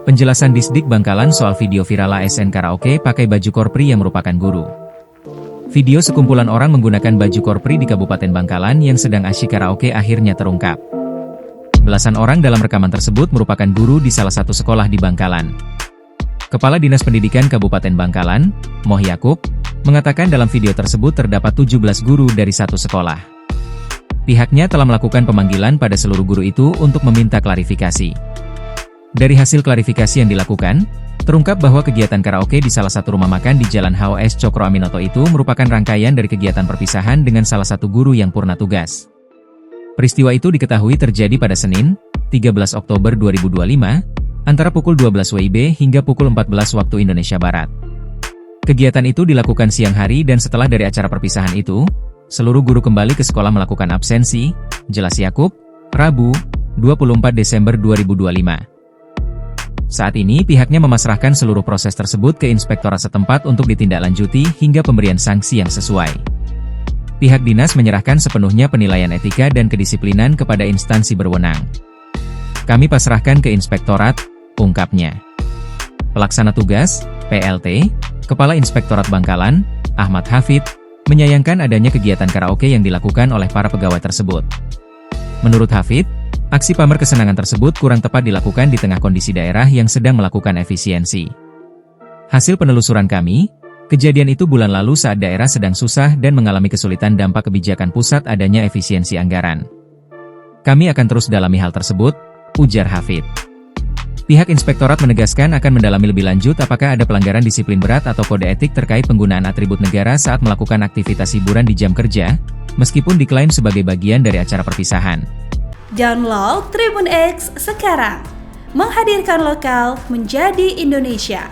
Penjelasan Disdik Bangkalan soal video viral ASN karaoke pakai baju korpri yang merupakan guru. Video sekumpulan orang menggunakan baju korpri di Kabupaten Bangkalan yang sedang asyik karaoke akhirnya terungkap. Belasan orang dalam rekaman tersebut merupakan guru di salah satu sekolah di Bangkalan. Kepala Dinas Pendidikan Kabupaten Bangkalan, Moh Yakub, mengatakan dalam video tersebut terdapat 17 guru dari satu sekolah. Pihaknya telah melakukan pemanggilan pada seluruh guru itu untuk meminta klarifikasi. Dari hasil klarifikasi yang dilakukan, terungkap bahwa kegiatan karaoke di salah satu rumah makan di Jalan HOS Cokro Aminoto itu merupakan rangkaian dari kegiatan perpisahan dengan salah satu guru yang purna tugas. Peristiwa itu diketahui terjadi pada Senin, 13 Oktober 2025, antara pukul 12 WIB hingga pukul 14 waktu Indonesia Barat. Kegiatan itu dilakukan siang hari dan setelah dari acara perpisahan itu, seluruh guru kembali ke sekolah melakukan absensi, jelas Yakub, Rabu, 24 Desember 2025. Saat ini pihaknya memasrahkan seluruh proses tersebut ke inspektorat setempat untuk ditindaklanjuti hingga pemberian sanksi yang sesuai. Pihak dinas menyerahkan sepenuhnya penilaian etika dan kedisiplinan kepada instansi berwenang. Kami pasrahkan ke inspektorat, ungkapnya. Pelaksana tugas, PLT, Kepala Inspektorat Bangkalan, Ahmad Hafid, menyayangkan adanya kegiatan karaoke yang dilakukan oleh para pegawai tersebut. Menurut Hafid, aksi pamer kesenangan tersebut kurang tepat dilakukan di tengah kondisi daerah yang sedang melakukan efisiensi. Hasil penelusuran kami, kejadian itu bulan lalu saat daerah sedang susah dan mengalami kesulitan dampak kebijakan pusat adanya efisiensi anggaran. Kami akan terus dalami hal tersebut, ujar Hafid. Pihak inspektorat menegaskan akan mendalami lebih lanjut apakah ada pelanggaran disiplin berat atau kode etik terkait penggunaan atribut negara saat melakukan aktivitas hiburan di jam kerja, meskipun diklaim sebagai bagian dari acara perpisahan. Download Tribun X sekarang, menghadirkan lokal menjadi Indonesia.